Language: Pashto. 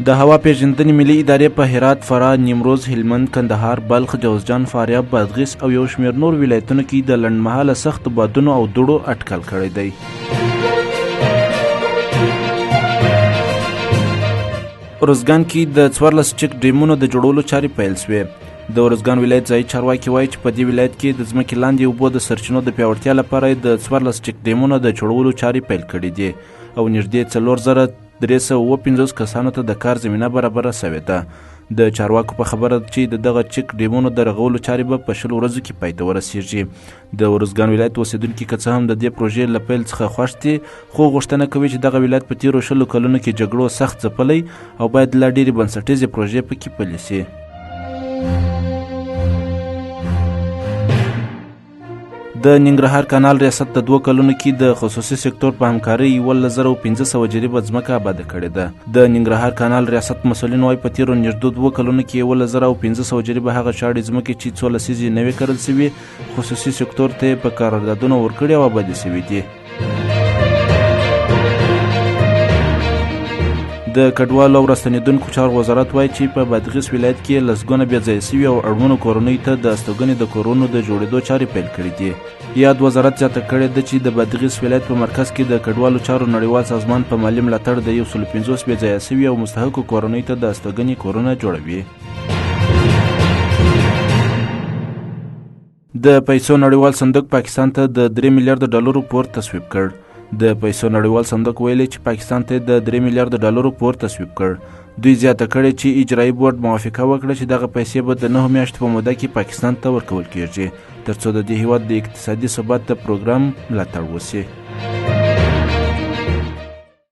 د هوا پیژندنې ملي ادارې په هرات، فراه، نیمروز، هلمند، کندهار، بلخ، جوزجان، فاریاب، بادغیس او یو شمېر نور ولایتونو کې د لنډمهاله سخت بادونو او دوړو اټکل کړی دی. ارزګان کې د 14 چک ډیمونو د جوړولو چارې پیل شوې. د ارزګان ولایت ځایي چارواکي وایي چې په دې ولایت کې د ځمکې لاندې اوبو د سرچینو د پیاوړتیا لپاره د 14 چک ډیمونو د جوړولو چارې پیل کړي دي او نږدې 4350 کسانو ته د کار زمینه برابره شوې ده. د چارواکو په خبره چې دغه چک ډیمونو د رغولو چارې به په 10 ورځو کې پای ته ورسیږي. د ارزګان ولایت اوسیدونکي که څه هم د دې پروژې له پیل څخه خوښ دي، خو غوښتنه کوي چې دغه ولایت په تیرو 10 کلونو کې جګړو سخت ځپلی او باید لا ډېرې بنسټیزې پروژې پکې پلي شي. د ننګرهار کانال ریاست د 2 کلونو کې د خصوصي سکتور په همکارۍ 11,500 جریبه ځمکه آباده کړې ده. د ننګرهار کانال ریاست مسؤلین وایي په تیرو نږدې 2 کلونو کې 11,500 جریبه هغه شاړې ځمکې چې څو لسیزې نوې کرل شوي خصوصي سکتور ته په قراردادونه ورکړي او آبادې شوي دي. د کډوالو او راستنېدونکو چارو وزارت وایي چې په بادغیس ولایت کې لسګونه بې ځایه شوي او اړمنو کورنیو ته د استوګنې د کورونو د جوړېدو چارې پیل کړي دي. یاد وزارت زیاته کړې ده چې د بادغیس ولایت په مرکز کې د کډوالو چارو نړیوال سازمان په مالي ملاتړ د 150 بې ځایه شوي او مستحقو کورنیو ته د استوګنې کورونه جوړوي. د پیسو نړیوال صندوق پاکستان ته د 3 میلیارډ ډالرو پور تصویب کړ. د پیسو نړیوال صندوق ویلي چې پاکستان ته د 3 میلیارډ ډالرو پور تصویب کړ. دوی زیاته کړې چې اجرایي بورډ موافقه وکړه چې دغه پیسې به د 9 میاشتو په موده کې پاکستان ته ورکول کیږي ترڅو د دې هیواد د اقتصادي ثبات د پروګرام ملاتړ وشي.